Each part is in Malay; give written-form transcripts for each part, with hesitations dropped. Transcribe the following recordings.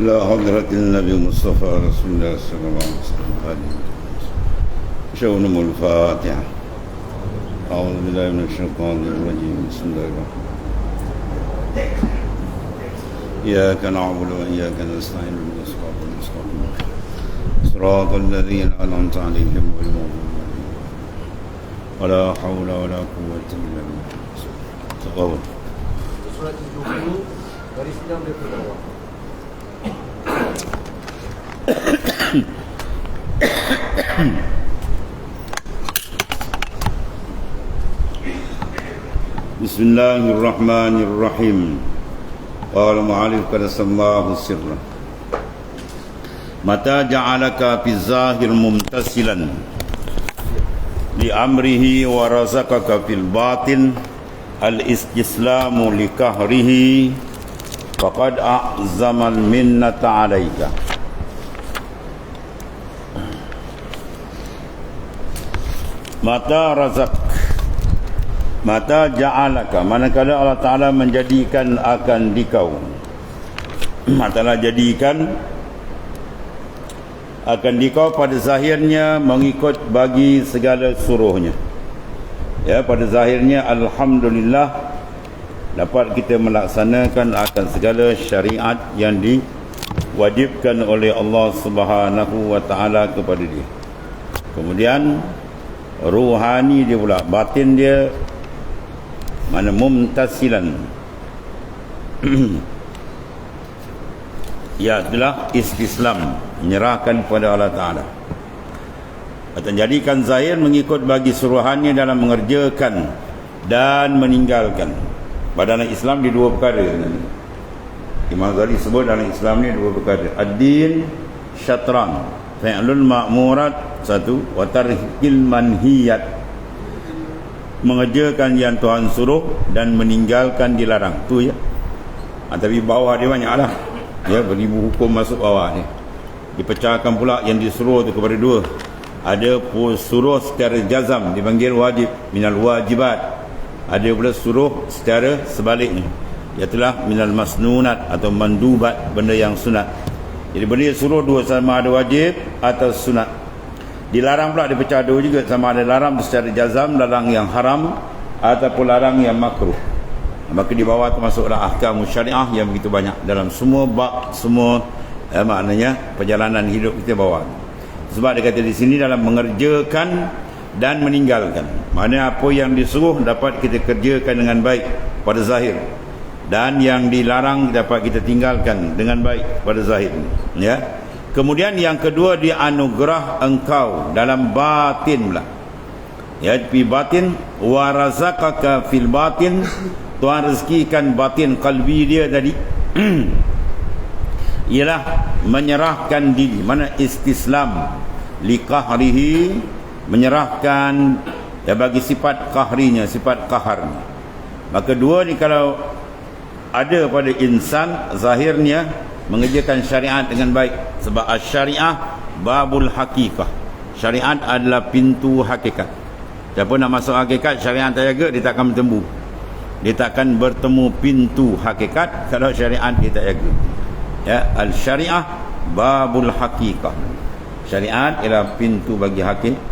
إلى حضرة النبي المصطفى رسول الله صلى الله عليه وسلم. شؤونهم الفاتحة. أعوذ بالله من الشيطان الرجيم. بسم الله الرحمن الرحيم. إياك نعبد وإياك نستعين اهدنا الصراط المستقيم صراط الذين أنعمت عليهم غير المغضوب عليهم ولا حول ولا قوة إلا بالله. تقبل. Surat 70 garis 6 dari bawah. Bismillahirrahmanirrahim. Qala mu'alif qadasallahu sirra. Mata ja'alaka fi zahir mumtasilan li amrihi wa razaqaka fil batin al-istislamu li kahrihi faqad a'zama al-minnata 'alaika. Mata ja'alaka, manakala Allah Ta'ala menjadikan akan dikau, Ta'ala jadikan akan dikau pada zahirnya mengikut bagi segala suruhnya. Ya, pada zahirnya alhamdulillah dapat kita melaksanakan akan segala syariat yang diwajibkan oleh Allah Subhanahu wa Ta'ala kepada dia. Kemudian ruhani dia pula, batin dia mana mumtasilan ya adalah istislam, menyerahkan kepada Allah Ta'ala, atau jadikan zahir mengikut bagi suruhannya dalam mengerjakan dan meninggalkan. Pada dalam Islam di dua perkara, Imam Ghazali sebut dalam Islam ni dua perkara: ad-din syatran, fi'lul ma'murat satu, wa tarhikil manhiyat, mengerjakan yang Tuhan suruh dan meninggalkan dilarang. Tu ya. Tapi bawah dia banyak lah ya, beribu hukum masuk bawah ni. Dipecahkan pula yang disuruh tu kepada dua. Ada suruh secara jazam dipanggil wajib, minal wajibat. Ada pula suruh secara sebaliknya, iaitulah minal masnunat atau mandubat, benda yang sunat. Jadi benda yang suruh dua, sama ada wajib atau sunat. Dilarang pula dipecah dua juga, sama ada larang secara jazam, larang yang haram ataupun larang yang makruh. Maka di bawah tu masuklah ahkam syariah yang begitu banyak dalam semua bab, semua maknanya perjalanan hidup kita bawah. Sebab dia kata di sini dalam mengerjakan dan meninggalkan, maknanya apa yang disuruh dapat kita kerjakan dengan baik pada zahir, dan yang dilarang dapat kita tinggalkan dengan baik pada zahir, ya. Kemudian yang kedua, dia anugerah engkau dalam batin pula, ya, di batin, wa razaqaka fil batin, Tuhan rezekikan batin qalbi dia tadi ialah menyerahkan diri, mana istislam li qahrihi, menyerahkan ya bagi sifat qahrinya, sifat qaharnya. Maka dua ni kalau ada pada insan, zahirnya mengerjakan syariat dengan baik. Sebab syariah babul hakikah, syariat adalah pintu hakikat. Siapa nak masuk hakikat, syariat tak jaga, dia takkan bertemu. Dia takkan bertemu pintu hakikat kalau syariat dia tak jaga. Ya, al-syariah babul hakikah, syariat ialah pintu bagi hakikat.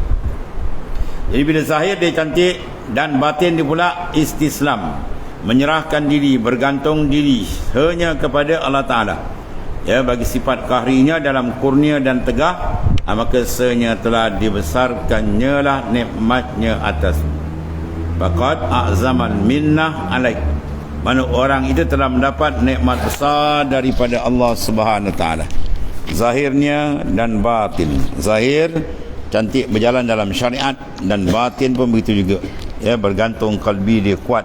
Jadi bila zahir dia cantik dan batin dia pula istislam, menyerahkan diri, bergantung diri hanya kepada Allah Ta'ala, ya, bagi sifat kahrinya dalam kurnia dan tegah, maka senya telah dibesarkannya lah nikmatnya atas. Faqad a'zamal minnah alaik, mana orang itu telah mendapat nikmat besar daripada Allah Subhanahu Wa Ta'ala, zahirnya dan batin. Zahir cantik berjalan dalam syariat, dan batin pun begitu juga, ya, bergantung kalbi dia kuat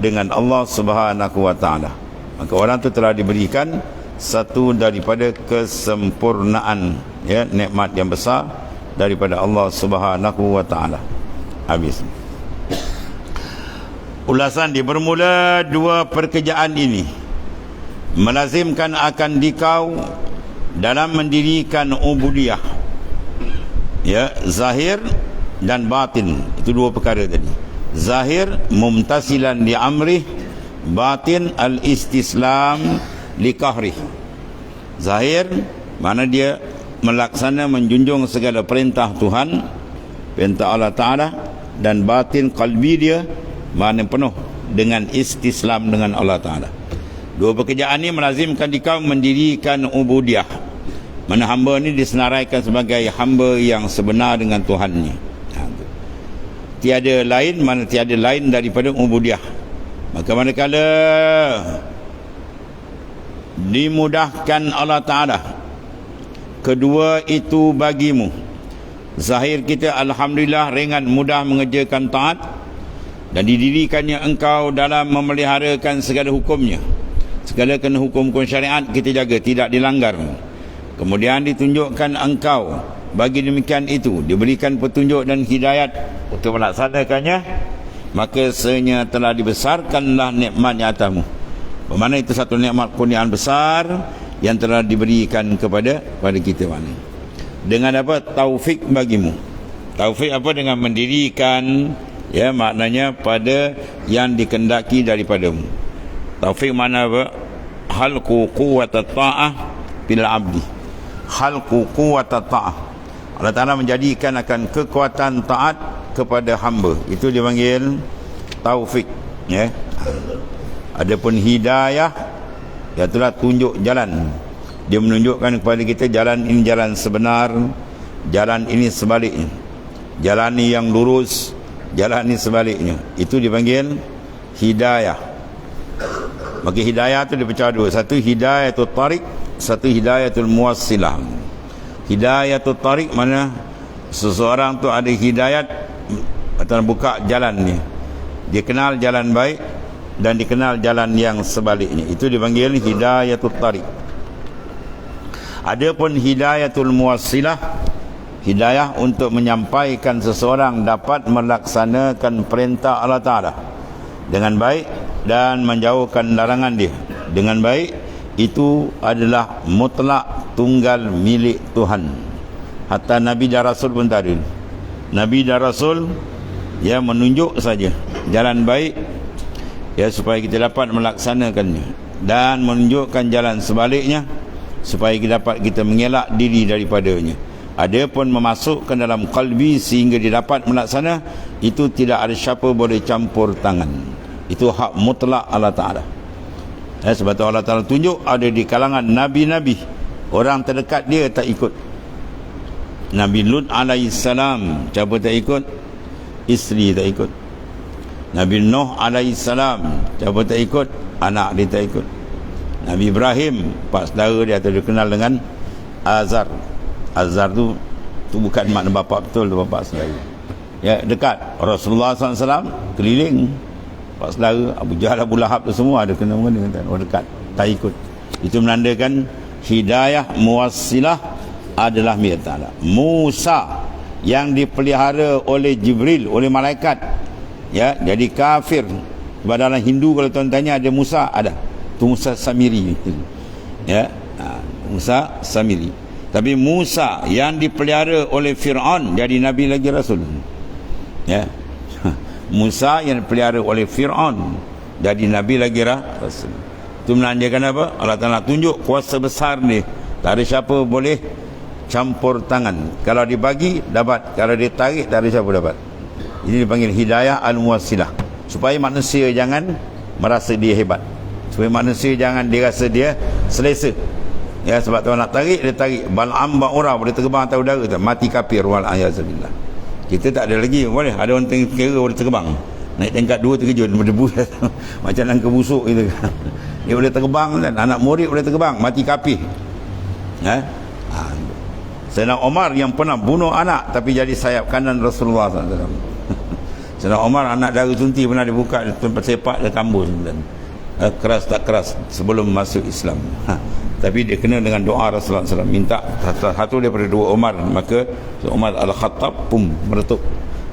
dengan Allah Subhanahu Wa Ta'ala. Maka orang itu telah diberikan satu daripada kesempurnaan, ya, nikmat yang besar daripada Allah Subhanahu Wa Ta'ala. Habis ulasan dia. Bermula dua pekerjaan ini melazimkan akan dikau dalam mendirikan ubudiyah, ya, zahir dan batin. Itu dua perkara tadi. Zahir mumtasilan li amrih, batin al-istislam li kahrih. Zahir mana dia melaksana menjunjung segala perintah Tuhan, perintah Allah Ta'ala, dan batin qalbi dia mana penuh dengan istislam dengan Allah Ta'ala. Dua pekerjaan ini melazimkan dikau mendirikan ubudiyah, mana hamba ni disenaraikan sebagai hamba yang sebenar dengan Tuhannya. Tiada lain, mana tiada lain daripada ubudiyah. Maka manakala dimudahkan Allah Ta'ala kedua itu bagimu, zahir kita alhamdulillah ringan mudah mengerjakan taat, dan didirikannya engkau dalam memeliharakan segala hukumnya, segala kena hukum-hukum syariat kita jaga tidak dilanggar. Kemudian ditunjukkan engkau bagi demikian itu diberikan petunjuk dan hidayat untuk melaksanakannya, maka senyata telah dibesarkanlah nikmatnya atasmu. Bermakna itu satu nikmat kurniaan besar yang telah diberikan kepada kita mana. Dengan apa? Taufik bagimu. Taufik apa? Dengan mendirikan, ya, maknanya pada yang dikendaki daripadamu. Taufik mana apa? Halqu quwwata ta'ah bil abdi. Halqu quwwata ta'ah. Allah Ta'ala menjadikan akan kekuatan taat kepada hamba. Itu dipanggil taufik, ya. Adapun hidayah, itulah tunjuk jalan. Dia menunjukkan kepada kita jalan ini jalan sebenar, jalan ini sebaliknya, jalan ini yang lurus, jalan ini sebaliknya. Itu dipanggil hidayah. Maka hidayah itu dipecah dua. Satu hidayatul tariq, satu hidayatul muwassilah. Hidayatul tariq mana seseorang tu ada hidayat atau buka jalannya, dia kenal jalan baik dan dikenal jalan yang sebaliknya. Itu dipanggil hidayatul tariq. Adapun hidayatul muwassilah, hidayah untuk menyampaikan seseorang dapat melaksanakan perintah Allah Ta'ala dengan baik dan menjauhkan larangan dia dengan baik, itu adalah mutlak tunggal milik Tuhan. Hatta Nabi dan Rasul pun tak ada. Nabi dan Rasul, ya, menunjuk saja jalan baik, ya, supaya kita dapat melaksanakannya, dan menunjukkan jalan sebaliknya supaya kita dapat kita mengelak diri daripadanya. Adapun memasukkan dalam qalbi sehingga dia dapat melaksana, itu tidak ada siapa boleh campur tangan. Itu hak mutlak Allah Ta'ala. Ya, sebab tu Allah Ta'ala tunjuk ada di kalangan Nabi-Nabi orang terdekat dia tak ikut. Nabi Lut alaihissalam, siapa tak ikut? Isteri tak ikut. Nabi Nuh alaihissalam, siapa tak ikut? Anak dia tak ikut. Nabi Ibrahim, pak saudara dia tu dikenal dengan Azar. Azar tu bukan makna bapa betul, tu bapa saudara. Ya, dekat. Rasulullah SAW keliling, pak saudara Abu Jahal, Abu Lahab tu semua ada kena mengena, dekat, tak ikut. Itu menandakan hidayah muwassilah adalah milik Ta'ala. Musa yang dipelihara oleh Jibril, oleh malaikat, ya, jadi kafir. Sebab dalam Hindu kalau tuan tanya ada Musa, ada. Itu Musa Samiri, ya, Musa Samiri. Tapi Musa yang dipelihara oleh Fir'aun jadi Nabi lagi Rasul, ya. Musa yang dipelihara oleh Fir'aun jadi Nabi lagi Rasul. Itu menandakan apa? Allah Ta'ala tunjuk kuasa besar ni, tak ada siapa boleh campur tangan. Kalau dibagi dapat, kalau ditarik tak ada siapa dapat. Ini dipanggil hidayah al-muwassilah, supaya manusia jangan merasa dia hebat, supaya manusia jangan dirasa dia selesa. Ya, sebab tuan nak tarik, dia tarik. Bal'am ba'ura boleh terbang atas udara tu, mati kafir wal'ayazubillah. Kita tak ada lagi, boleh ada orang kira boleh terbang, naik tingkat 2 terkejut berdebu macam nangka busuk gitu. Dia boleh terbang, dan anak murid boleh terbang, mati kafir. Ya. Sayyidina Omar yang pernah bunuh anak tapi jadi sayap kanan Rasulullah SAW. Sayyidina Omar anak dara sunti pernah dibuka tempat sepak dia tambus, keras tak keras sebelum masuk Islam. Tapi dia kena dengan doa Rasulullah SAW, minta satu daripada dua Omar, maka Umar Al-Khattab pun meletup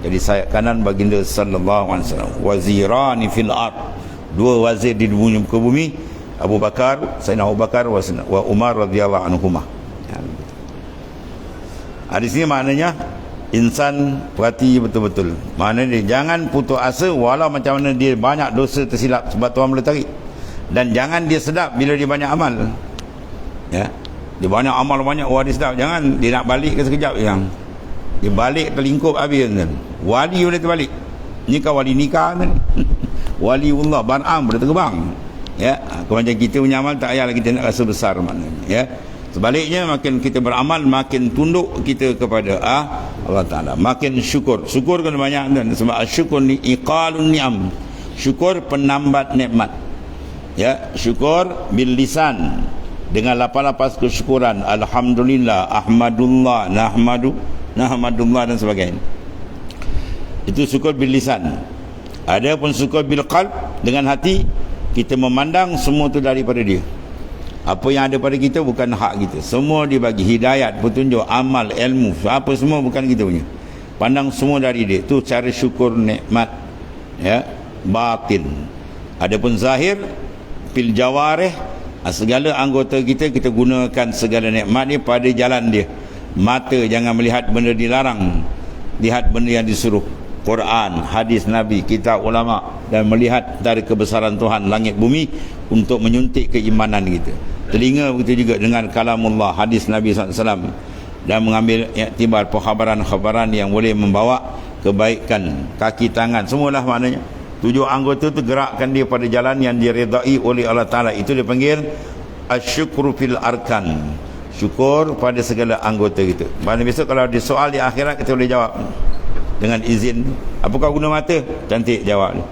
jadi sayap kanan baginda sallallahu alaihi wasallam. Wazirani fil ard, dua wazir di muka bumi, Abu Bakar, Sayyidina Abu Bakar wa Umar radhiyallahu anhumah. Di sini maknanya insan perhati betul-betul. Maknanya dia jangan putus asa walau macam mana dia banyak dosa tersilap, sebab Tuhan boleh tarik. Dan jangan dia sedap bila dia banyak amal. Ya. Dia banyak amal banyak, wah dia sedap. Jangan dia nak balik ke sekejap yang dia balik terlingkup habis kan. Wali boleh terbalik. Ni kan wali nikah kan. Waliullah Bar'am boleh terbang. Ya, kalau macam kita punya amal tak payahlah kita nak rasa besar maknanya, ya. Sebaliknya makin kita beramal makin tunduk kita kepada Allah Taala, makin syukur. Syukur kena banyak dan sebab syukur ni iqalun ni'am. Syukur penambat nikmat. Ya, syukur bil lisan dengan lapan-lapan kesyukuran, alhamdulillah, ahmadullah, nahmadullah dan sebagainya. Itu syukur bil lisan. Ada pun syukur bil qalb, dengan hati kita memandang semua tu daripada dia. Apa yang ada pada kita bukan hak kita. Semua dibagi hidayat, petunjuk, amal, ilmu, apa semua bukan kita punya. Pandang semua dari dia. Tu cara syukur nikmat, ya, batin. Adapun zahir fil jawarih, segala anggota kita gunakan segala nikmat ni pada jalan dia. Mata jangan melihat benda dilarang, lihat benda yang disuruh. Quran, hadis Nabi, kitab ulama, dan melihat dari kebesaran Tuhan langit bumi untuk menyuntik keimanan kita. Telinga begitu juga dengan kalamullah, hadis Nabi SAW, dan mengambil iktibar khabaran-khabaran yang boleh membawa kebaikan. Kaki, tangan, semualah maknanya. 7 anggota tu gerakkan dia pada jalan yang diredai oleh Allah Ta'ala. Itu dipanggil asyukru fil arkan. Syukur pada segala anggota kita. Mana besok kalau ada soal di akhirat kita boleh jawab dengan izin. Apa kau guna mata? Cantik jawab dia.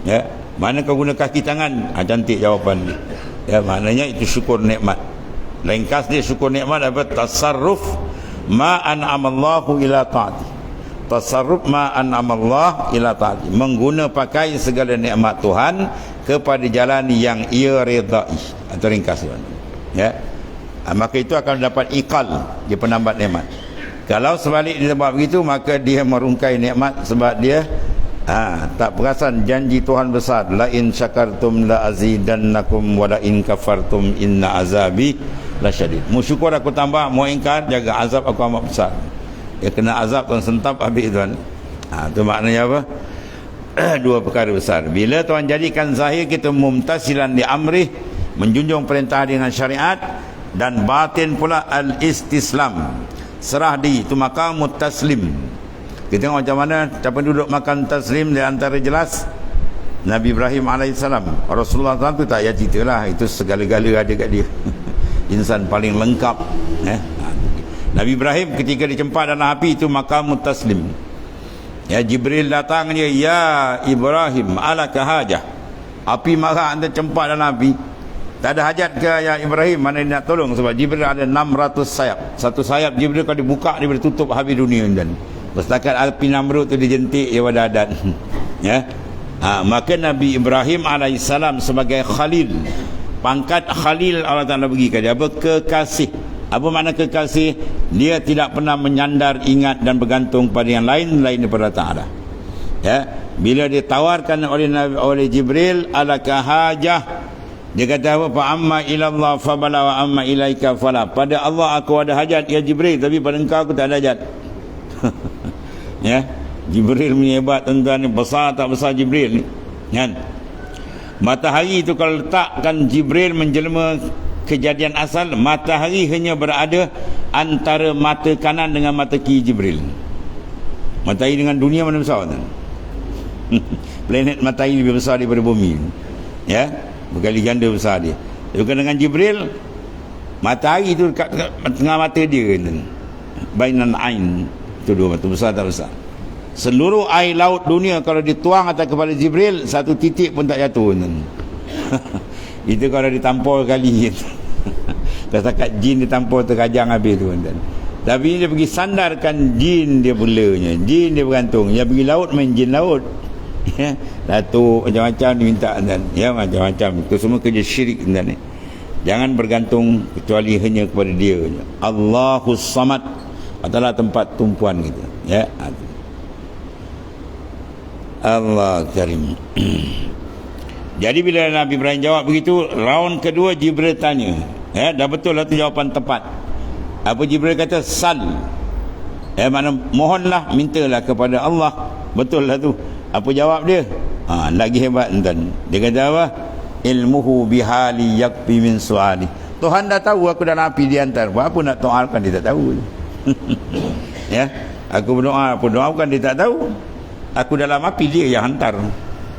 Ya. Mana kau guna kaki, tangan? Cantik jawapan dia. Ya, maknanya itu syukur nikmat. Ringkas dia syukur nikmat apa? Tasarruf ma an'amallahu ila ta'ati. Tasarruf ma an'amallahu ila ta'ati. Mengguna pakai segala nikmat Tuhan kepada jalan yang ia redai. Atau ringkas dia. Ya. Maka itu akan dapat iqal, dia penambat nikmat. Kalau sebalik dia buat begitu, maka dia merungkai nikmat sebab dia tak perasan janji Tuhan besar, la in syakartum la azidannakum wa la in kafartum inna azabi lasyadid. Mu syukur aku tambah, mu ingkar jaga azab aku amat besar. Dia kena azab tuan sentap habis tuan. Itu maknanya apa? 2 perkara besar. Bila Tuhan jadikan zahir kita mumtasilan di amrih, menjunjung perintah dengan syariat, dan batin pula al-istislam, serah diri, itu maqamut taslim. Kita tengok macam mana siapa duduk makan taslim. Di antara jelas Nabi Ibrahim AS. Rasulullah SAW tu tak payah cerita lah, itu segala-gala ada kat dia. Insan paling lengkap. Nabi Ibrahim ketika dicempak dalam api, itu maqamut taslim. Ya, Jibril datang dia, ya Ibrahim alaka hajah. Api marah anda cempak dalam api. Tak ada hajat ke ya Ibrahim? Mana dia nak tolong? Sebab Jibril ada 600 sayap. Satu sayap Jibril kalau dibuka, dia boleh tutup habis dunia. Dan setakat api Namrud tu dijentik dia pada adat. Ya. Maka Nabi Ibrahim alaihissalam sebagai Khalil, pangkat Khalil Allah Ta'ala berikan dia apa? Kekasih. Apa makna kekasih? Dia tidak pernah menyandar, ingat dan bergantung pada yang lain daripada Ta'ala. Ya. Bila ditawarkan oleh Jibril, alaka hajah, dia kata apa? Fa amma ilallah fabala wa amma ilaika fala. Pada Allah aku ada hajat ya Jibril, tapi pada engkau aku tak ada hajat. Ya, Jibril punya hebat tuan-tuan ni. Besar tak besar Jibril ni, kan? Matahari itu kalau letakkan Jibril menjelma kejadian asal, matahari hanya berada antara mata kanan dengan mata kiri Jibril. Matahari dengan dunia mana besar tuan? Planet matahari lebih besar daripada bumi. Ya, berkali ganda besar dia. Bukan dengan Jibril, matahari itu dekat tengah mata dia kan. Bainan ain, itu 2 mata, besar tak besar. Seluruh air laut dunia kalau dituang atas kepala Jibril, 1 titik pun tak jatuh kan. Itu kalau ditampol kali. Setakat jin ditampol terkajang habis tu kan. Tapi dia pergi sandarkan jin dia pulanya, jin dia bergantung. Dia pergi laut main jin laut. Ya, datuk macam-macam diminta dan ya macam-macam. Itu semua kerja syirik dan jangan bergantung kecuali hanya kepada dia. Allahus Samad adalah tempat tumpuan kita. Ya. Allah Karim. Jadi bila Nabi Ibrahim jawab begitu, round kedua Jibril tanya. Ya, dah betul lah tu jawapan tepat. Apa Jibril kata? Sal. Ya, mana mohonlah, mintalah kepada Allah. Betul lah tu. Apa jawab dia? Lagi hebat tuan. Dia kata apa? Ilmuhu bihali yakfi min suali. Tuhan dah tahu aku dalam api dia hantar. Buat apa nak doakan, dia tak tahu. Ya, aku berdoa, apa doa bukan dia tak tahu. Aku dalam api, dia yang hantar.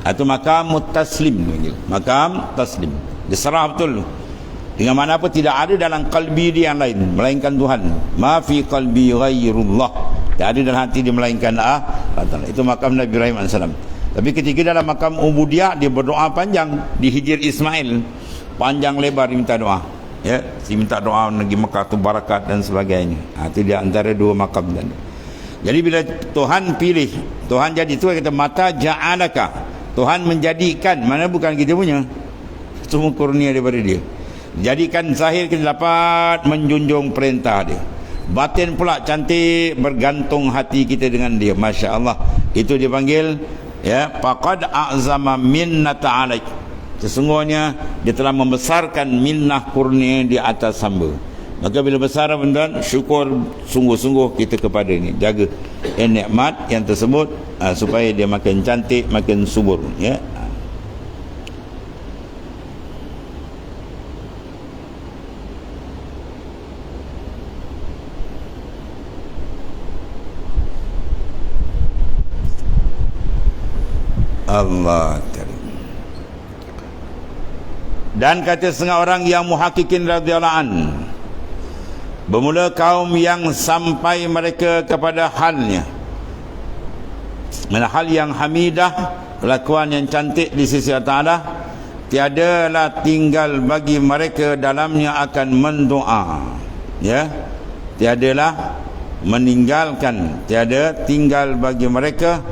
Itu makam taslim. Makam taslim. Dia serah betul. Dengan mana apa, tidak ada dalam kalbi dia yang lain melainkan Tuhan. Ma fi qalbi ghairullah. Tak ada dalam hati dia melainkan Allah. Itu makam Nabi Ibrahim AS. Tapi ketika dalam makam ubudiyah, dia berdoa panjang di Hijr Ismail, panjang lebar dia minta doa. Ya, si minta doa negeri Mekah tu barakat dan sebagainya. Itu dia antara dua makam tadi. Jadi bila Tuhan pilih, Tuhan jadi tu kata mata ja'alaka. Tuhan menjadikan, mana bukan kita punya. Semua kurnia daripada dia. Jadikan zahir kita dapat menjunjung perintah dia. Batin pula cantik, bergantung hati kita dengan dia. Masya Allah. Itu dipanggil ya, faqad a'zama minnata alaik. Sesungguhnya dia telah membesarkan minnah kurnia di atas hamba. Maka bila besar benda, syukur sungguh-sungguh kita kepada ini. Jaga nikmat yang tersebut supaya dia makin cantik, makin subur, ya. Allah Karim. Dan kata setengah orang yang muhakkikin radhiyallahu an, bermula kaum yang sampai mereka kepada halnya, mana hal yang hamidah, kelakuan yang cantik di sisi Allah Ta'ala, tiadalah tinggal bagi mereka dalamnya akan mendoa, ya, tiadalah meninggalkan, tiada tinggal bagi mereka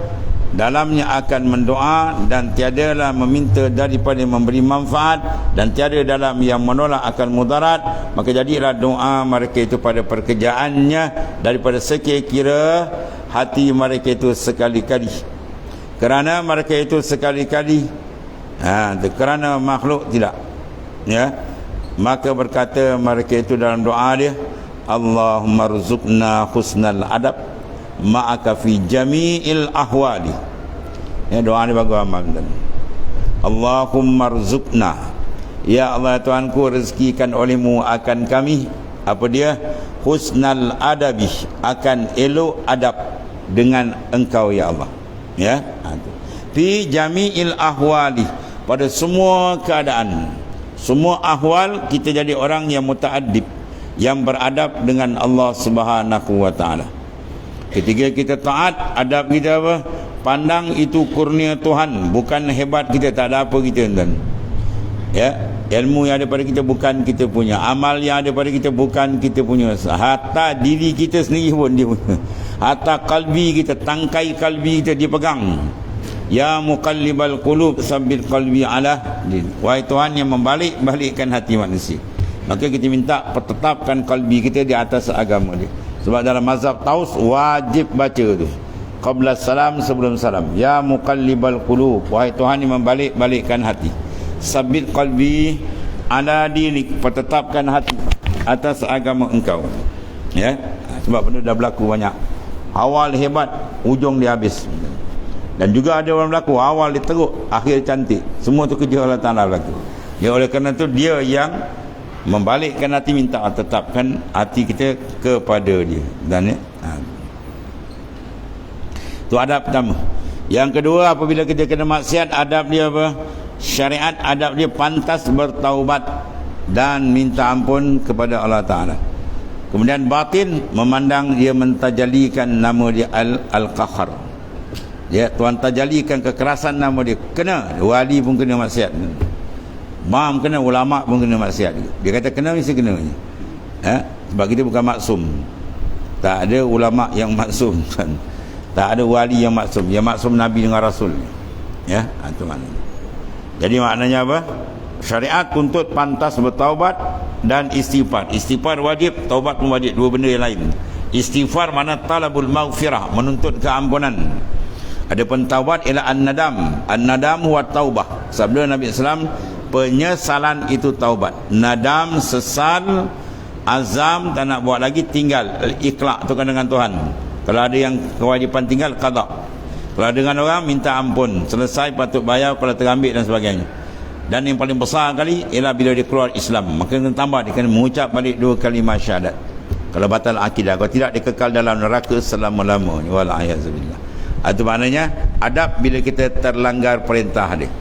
dalamnya akan mendoa, dan tiadalah meminta daripada memberi manfaat, dan tiada dalam yang menolak akan mudarat. Maka jadilah doa mereka itu pada pekerjaannya daripada sekira-kira hati mereka itu sekali-kali, kerana mereka itu sekali-kali, kerana makhluk tidak, ya. Maka berkata mereka itu dalam doa dia, Allahumma rzuqna husnal adab ma'aka fi jami'il ahwali. Ya, doa ni bagus amal dan Allahumma rzuqna, ya Allah Tuhanku, rezekikan olehmu akan kami apa dia, husnal adabi, akan elok adab dengan engkau ya Allah, ya. Fi jami'il ahwali, pada semua keadaan, semua ahwal kita jadi orang yang mutaaddib, yang beradab dengan Allah Subhanahu wa taala. Ketika kita taat, adab kita apa? Pandang itu kurnia Tuhan, bukan hebat kita, tak ada apa kita tuan. Ya, ilmu yang ada pada kita bukan kita punya, amal yang ada pada kita bukan kita punya, hatta diri kita sendiri pun dia punya. Hatta kalbi kita, tangkai kalbi kita dipegang. Ya muqallibal qulub sabbit qalbi ala din. Wahai Tuhan yang membalik-balikkan hati manusia, maka kita minta pertetapkan kalbi kita di atas agama dia. Sebab dalam mazhab Taus wajib baca tu qabla salam, sebelum salam. Ya muqallibal qulub, wahai Tuhan yang membalik-balikkan hati, sabbit qalbi ala dinik, pertetapkan hati atas agama engkau, ya. Sebab benda dah berlaku banyak, awal hebat, ujung dia habis. Dan juga ada orang berlaku awal dia teruk, akhir cantik. Semua tu kerja Allah Ta'ala berlaku. Ya, oleh kerana tu dia yang membalikkan hati, minta tetapkan hati kita kepada dia. Dan itu adab pertama. Yang kedua, apabila kita kena maksiat, adab dia apa? Syariat adab dia pantas bertaubat dan minta ampun kepada Allah Ta'ala. Kemudian batin, memandang dia mentajalikan nama dia Al-Qahar. Ya, Tuhan tajalikan kekerasan nama dia. Kena, wali pun kena maksiat, Imam kena, ulama pun kena maksiat. Dia kata kena, mesti kena. Sebab kita bukan maksum. Tak ada ulama yang maksum, tak ada wali yang maksum. Yang maksum Nabi dengan Rasul, ya. Itu maknanya. Jadi maknanya apa? Syariat tuntut pantas bertaubat dan istighfar. Istighfar wajib, taubat pun wajib, dua benda yang lain. Istighfar mana talabul maghfirah, menuntut keampunan. Adapun taubat ialah an-nadam. An-nadam huwa taubah. Sabda Nabi SAW, penyesalan itu taubat. Nadam, sesal, azam, tak nak buat lagi, tinggal. Ikhlas, tukar dengan Tuhan. Kalau ada yang kewajipan tinggal, qada. Kalau dengan orang, minta ampun, selesai, patut bayar, kalau terambil dan sebagainya. Dan yang paling besar kali ialah bila dia keluar Islam, maka kena tambah, dia kena mengucap balik 2 kalimah syahadat. Kalau batal akidah, kalau tidak dia kekal dalam neraka selama-lamanya. Wal-a'yazubillah. Itu maknanya adab bila kita terlanggar perintah dia.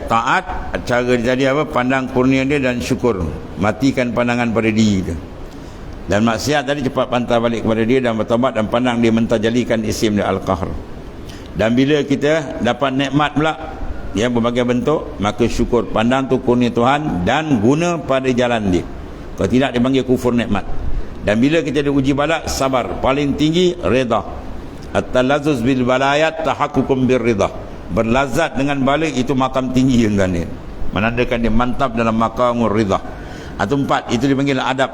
Taat, cara dia tadi apa? Pandang kurnia dia dan syukur. Matikan pandangan pada diri dia. Dan maksiat tadi cepat pantar balik kepada dia dan bertaubat dan pandang dia mentajalikan isim dia Al-Qahr. Dan bila kita dapat nikmat pula, berbagai bentuk, maka syukur, pandang tu kurnia Tuhan dan guna pada jalan dia. Kalau tidak dia panggil kufur nikmat. Dan bila kita diuji balak, sabar. Paling tinggi redha. At-talazzuz bil balayat tahaqququm bir ridha. Berlazat dengan balik itu makam tinggi yang dia. Menandakan dia mantap dalam maqamur ridha. Atau 4, itu dipanggil adab.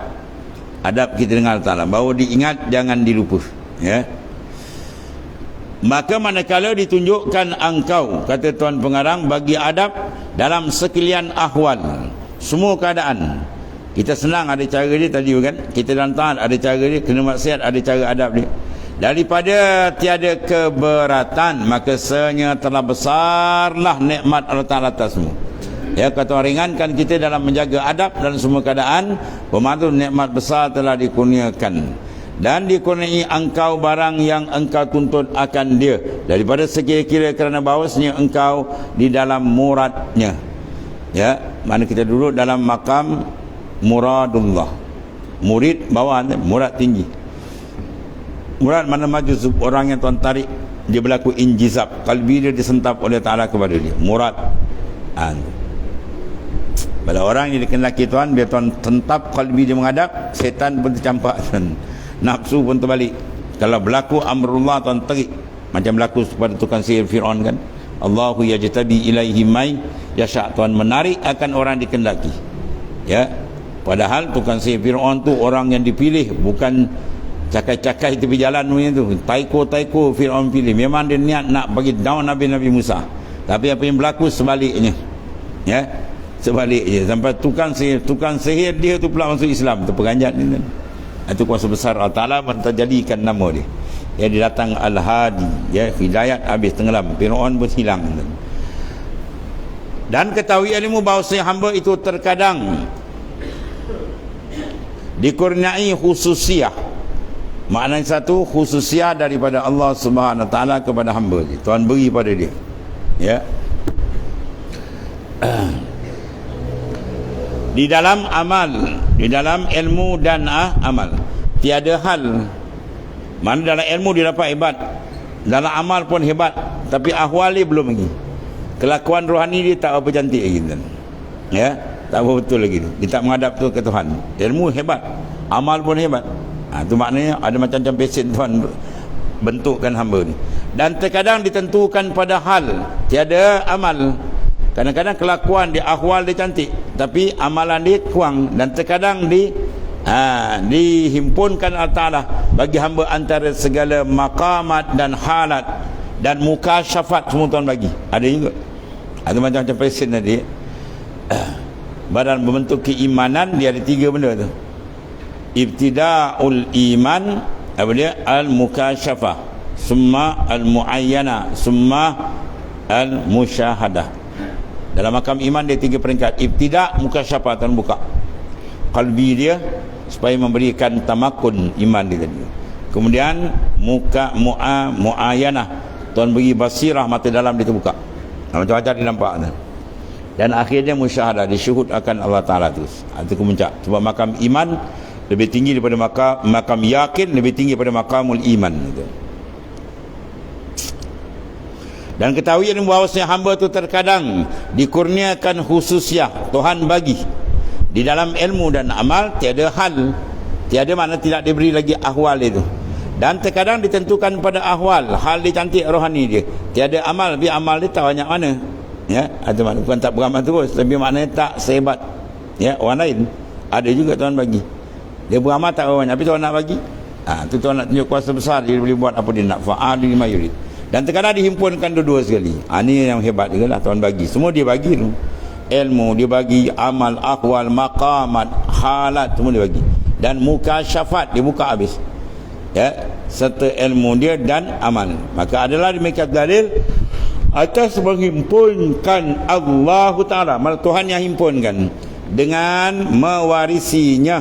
Adab kita dengan Allah Ta'ala, bahawa diingat jangan dilupa. Maka manakala ditunjukkan engkau, kata Tuan Pengarang, bagi adab dalam sekalian ahwal, semua keadaan. Kita senang ada cara dia tadi kan, kita dalam taat ada cara dia, kena maksiat ada cara adab dia. Daripada tiada keberatan, maka senyata telah besarlah nikmat Allah Ta'ala atasmu. Kata orang ringankan kita dalam menjaga adab dalam semua keadaan, bermakna nikmat besar telah dikurniakan. Dan dikurniai engkau barang yang engkau tuntut akan dia, daripada sekira-kira kerana bahawasanya engkau di dalam muradnya. Mana kita duduk dalam makam muradullah. Murid bawah, murad tinggi. Murad mana maju orang yang tuan tarik, dia berlaku injizab, kalbi dia disentap oleh Ta'ala kepada dia. Murad. Bila orang yang dikenaki Tuhan, biar Tuhan tentap kalbi dia menghadap, setan pun tercampak, nafsu pun terbalik. Kalau berlaku amrullah, Tuhan terik, macam berlaku pada tukang sihir Fir'aun kan. Allahu yajtabi ilaihi may yasha'. Tuhan menarik akan orang dikendaki. Padahal tukang sihir Fir'aun tu orang yang dipilih, bukan cakai-cakai tepi jalan punya tu. Taiko Fir'aun pilih. Memang dia niat nak bagi down Nabi Musa. Tapi apa yang berlaku sebaliknya. Sebaliknya, sampai tukang sihir dia tu pula masuk Islam. Tu peranjat ni. Itu kuasa besar Allah Ta'ala menterjadikan nama dia. Dia datang Al-Hadi, hidayat habis tenggelam, Fir'aun pun hilang. Dan ketahui ilmu bahawa hamba itu terkadang dikurniai khususiyah. Maknanya satu, khususiyah daripada Allah Subhanahu Wa Ta'ala kepada hamba dia. Tuhan beri pada dia. Di dalam amal, di dalam ilmu dan amal, tiada hal. Mana dalam ilmu dia dapat hebat, dalam amal pun hebat, tapi ahwal dia belum lagi. Kelakuan rohani dia tak apa cantik lagi. Tak apa betul lagi. Dia tak menghadap tu ke Tuhan. Ilmu hebat, amal pun hebat. Itu maknanya ada macam-macam pesen Tuhan bentukkan hamba ni. Dan terkadang ditentukan pada hal, tiada amal. Kadang-kadang kelakuan dia, ahwal dia cantik, tapi amalan dia kurang. Dan terkadang dihimpunkan Allah Ta'ala bagi hamba antara segala maqamat dan halat dan mukasyafat, semua Tuhan bagi. Ada juga. Ada macam-macam presiden tadi. Badan berbentuk keimanan, dia ada 3 benda tu. Ibtida'ul iman, apa dia? Al-mukasyafah, summa al-muayyana, summa al-musyahadah. Dalam makam iman dia 3 peringkat. Ibtida' mukasyafah, Tuhan buka kalbi dia supaya memberikan tamakun iman dia tadi. Kemudian mu'ayanah, Tuhan beri basirah, mata dalam dia terbuka, macam-macam dia nampak. Dan akhirnya musyahadah, dia syuhud akan Allah Ta'ala tu. Itu kemuncak. Sebab makam iman lebih tinggi daripada makam yakin, lebih tinggi daripada makamul iman itu. Dan ketahui bahawasanya hamba itu terkadang dikurniakan khususiyah, Tuhan bagi di dalam ilmu dan amal, tiada hal, tiada makna tidak diberi lagi ahwal itu. Dan terkadang ditentukan pada ahwal, hal dia cantik rohani dia, tiada amal, tapi amal dia tak banyak mana. Itu makna bukan tak beramal terus, tapi maknanya tak sehebat orang lain. Ada juga Tuhan bagi, dia beramal tak banyak, tapi Tuhan nak bagi. Itu Tuhan nak tunjuk kuasa besar, dia boleh buat apa dia nak. Fa'al lima yurid. Dan terkadang dihimpunkan dua-dua sekali. Ini yang hebat juga lah, Tuhan bagi. Semua dia bagi tu. Ilmu dia bagi, amal, akwal, maqamat, halat, semua dia bagi. Dan mukasyafat dia buka habis. Serta ilmu dia dan amal. Maka adalah demikian dalil atas menghimpunkan Allah Ta'ala, malah Tuhan yang himpunkan, dengan mewarisinya.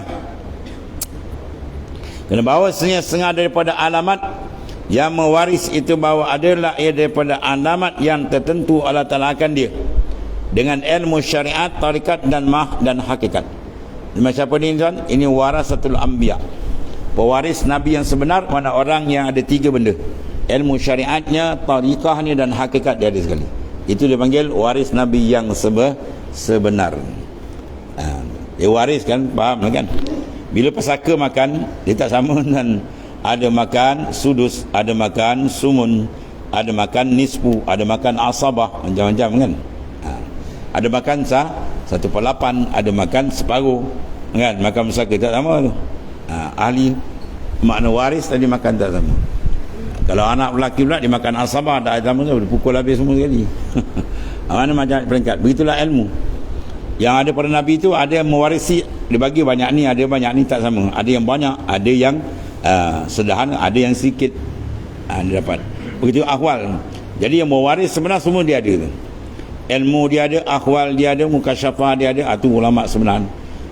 Kerana bahawasanya setengah daripada alamat yang mewaris itu bahawa adalah ia daripada alamat yang tertentu Allah Ta'ala akan dia dengan ilmu syariat, tarikat dan hakikat. Macam apa ni tuan? Ini warasatul anbiya, pewaris Nabi yang sebenar. Mana orang yang ada 3 benda: ilmu syariatnya, tarikahnya dan hakikat dia ada sekali. Itu dipanggil waris Nabi yang sebenar. Dia waris kan, faham kan? Bila pesaka makan, dia tak sama dengan ada makan sudus, ada makan sumun, ada makan nisfu, ada makan asabah, macam-macam kan. Ada makan 1/8, ada makan separuh kan. Makan pesaka tak sama tu. Ahli makna waris tadi makan tak sama. Kalau anak lelaki pula dia makan asabah, tak sama tu, dia pukul habis semua sekali. Mana macam peringkat. Begitulah ilmu yang ada pada Nabi itu. Ada yang mewarisi, dia bagi banyak ni, ada banyak ni, tak sama. Ada yang banyak, ada yang sederhana, ada yang sedikit, dia dapat. Begitu ahwal. Jadi yang mewaris sebenarnya semua dia ada tu. Ilmu dia ada, ahwal dia ada, mukasyafah dia ada. Itu ulama sebenar.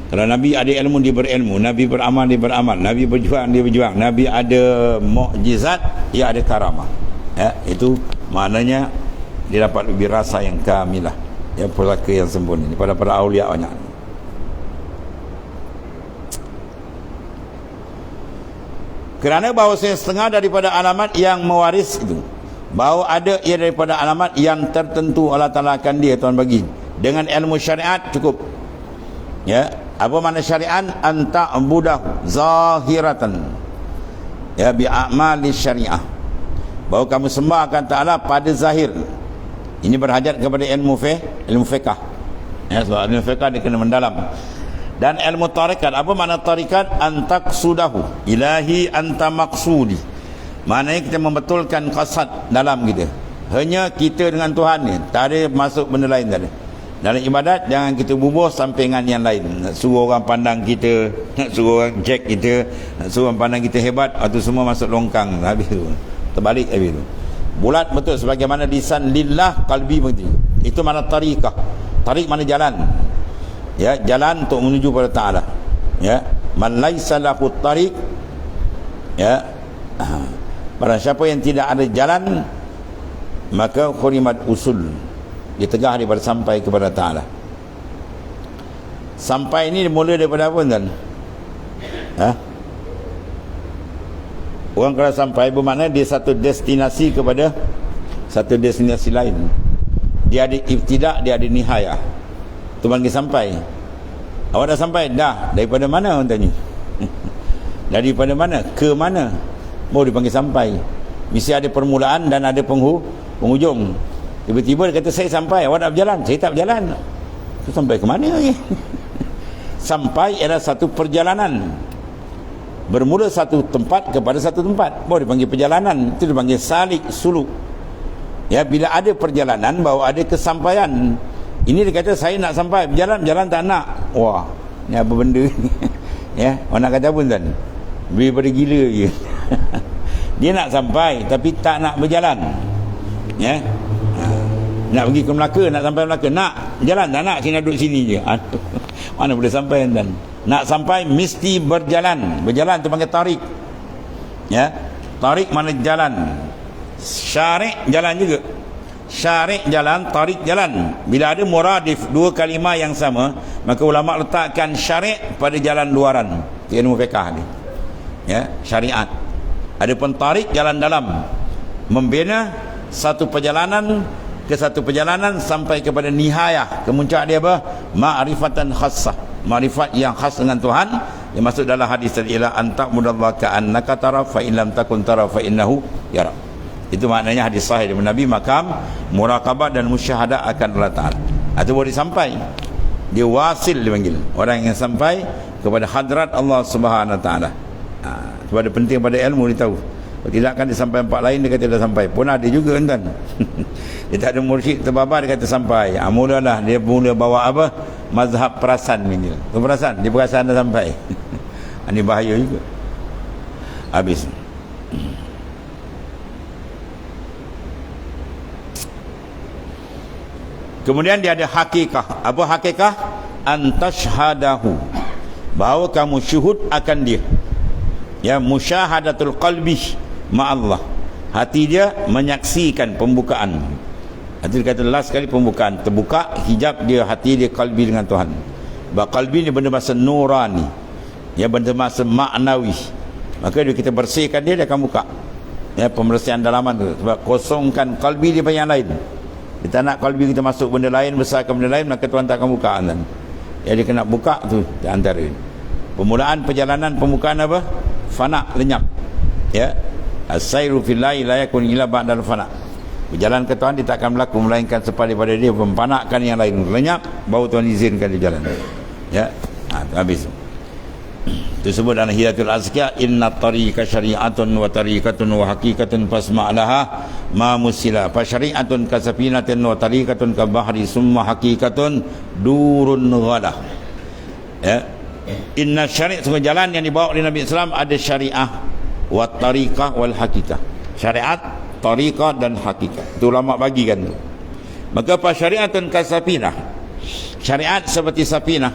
Kalau Nabi ada ilmu, dia berilmu. Nabi beramal, dia beramal. Nabi berjuang, dia berjuang. Nabi ada mukjizat, dia ada karamah. Ya, itu maknanya dia dapat lebih rasa yang kamilah, ya, pusaka yang sempurna daripada para awliya banyak. Kerana bahawasanya setengah daripada alamat yang mewaris itu, bahawa ada ia daripada alamat yang tertentu Allah Ta'ala akan dia Tuhan bagi dengan ilmu syariat cukup. Ya, apa makna syariat? Anta budah zahiratan, ya, bi a'mali syariah, bahawa kamu sembah akan Ta'ala pada zahir. Ini berhajat kepada ilmu fiqh, ya, sebab ilmu fiqh dia kena mendalam. Dan ilmu tarikat, apa makna tarikat? Antaqsudahu ilahi anta maqsudi, maknanya kita membetulkan qasad dalam kita, hanya kita dengan Tuhan ni, tak ada masuk benda lain. Tak ada. Dalam ibadat jangan kita bubuh sampingan yang lain, nak suruh orang pandang kita, nak suruh orang check kita, nak suruh orang pandang kita hebat, itu semua masuk longkang, habis tu, terbalik habis tu. Bulat betul sebagaimana lisan lillah, qalbi begitu. Itu makna tariqah. Tarik mana jalan, ya, jalan untuk menuju pada Ta'ala, ya. Man laisa lahu tariq, ya, barang siapa yang tidak ada jalan, maka khurimat usul, dia tegah daripada sampai kepada Ta'ala. Sampai ini mula daripada apa tuan? Orang kalau sampai bermakna dia satu destinasi kepada satu destinasi lain. Dia ada ibtidak, dia ada nihayah. Tu panggil sampai. Awak dah sampai? Dah. Daripada mana orang tanya? Daripada mana? Ke mana? Mau dipanggil sampai. Mesti ada permulaan dan ada penghujung. Tiba-tiba dia kata saya sampai, awak nak berjalan? Saya tak berjalan. Tu sampai ke mana lagi? Sampai adalah satu perjalanan. Bermula satu tempat kepada satu tempat, baru dipanggil perjalanan. Itu dipanggil salik suluk. Ya, bila ada perjalanan baru ada kesampaian. Ini dia kata saya nak sampai, berjalan tak nak. Wah, ni apa benda ni? Ya, orang nak kata apa tuan? Daripada gila je. Dia nak sampai tapi tak nak berjalan. Ya. Nak pergi ke Melaka, nak sampai Melaka, nak jalan tak nak, kena duduk sini je. Mana boleh sampai tuan? Nak sampai mesti berjalan. Berjalan tu panggil tarik. Ya. Tarik mana jalan. Syarik jalan juga. Syarik jalan, tarik jalan. Bila ada muradif dua kalimah yang sama, maka ulama letakkan syarik pada jalan luaran. Ilmu fiqh ni. Ya, syariat. Adapun tarik jalan dalam. Membina satu perjalanan ke satu perjalanan sampai kepada nihayah. Kemuncak dia apa? Ma'rifatan khassah. Ma'rifat yang khas dengan Tuhan. Yang masuk dalam hadis tadi ila anta mudallaha ka'annaka tara fa in lam takun tara fa innahu yara. Itu maknanya hadis sahih dari Nabi, makam muraqabah dan musyahadah akan Allah Ta'ala. Itu boleh sampai. Dia wasil dipanggil. Orang yang sampai kepada hadrat Allah Subhanahu Wa Ta'ala. Sebab dia penting pada ilmu dia tahu. Kalau tidak kan dia sampai tempat lain dia kata dah sampai. Pun ada juga kan. Dia tak ada mursyid terbabar dia kata sampai. Mulalah dia mula bawa apa? Mazhab perasan ni. Tu perasan, dia perasan dah sampai. Ini bahaya juga. Habis. Kemudian dia ada hakikah. Apa hakikah? Antashhadahu, bahawa kamu syuhud akan dia. Ya, musyahadatul qalbi ma'allah, hati dia menyaksikan pembukaan. Hati dia kata last kali pembukaan, terbuka hijab dia, hati dia qalbi dengan Tuhan. Sebab qalbi ni benda bahasa nurani, ya, benda bahasa maknawi. Maka dia kita bersihkan dia akan buka. Ya, pembersihan dalaman tu. Sebab kosongkan qalbi dia yang lain. Kita nak qalbi kita masuk benda lain, besarkan benda lain, maka Tuhan tak akan buka kan. Jadi kena buka tu di antara. Pemulaan perjalanan pembukaan apa? Fana, lenyap. Ya. As-sairu fillahi la yakun illa ba'dal fana. Berjalan ke Tuhan dia tak akan berlaku melainkan selepas daripada dia mempanakkan yang lain. Lenyap, baru Tuhan izinkan dia jalan. Ya. Habis. Itu sebut dalam Hidayatul Azkiya, inna tariqa syari'atun wa tariqatun wa haqiqatun fasma'laha ma musila fa syari'atun ka safinatin wa tariqatun ka bahri summa haqiqatun durun ghadah. Ya. Inna syari', semua jalan yang dibawa oleh Nabi Islam ada syariah wa tariqah wal haqiqah. Syariat, tariqah dan haqiqah. Itu ulama bagikan tu. Maka fa syari'atun ka safinah. Syariat seperti safinah,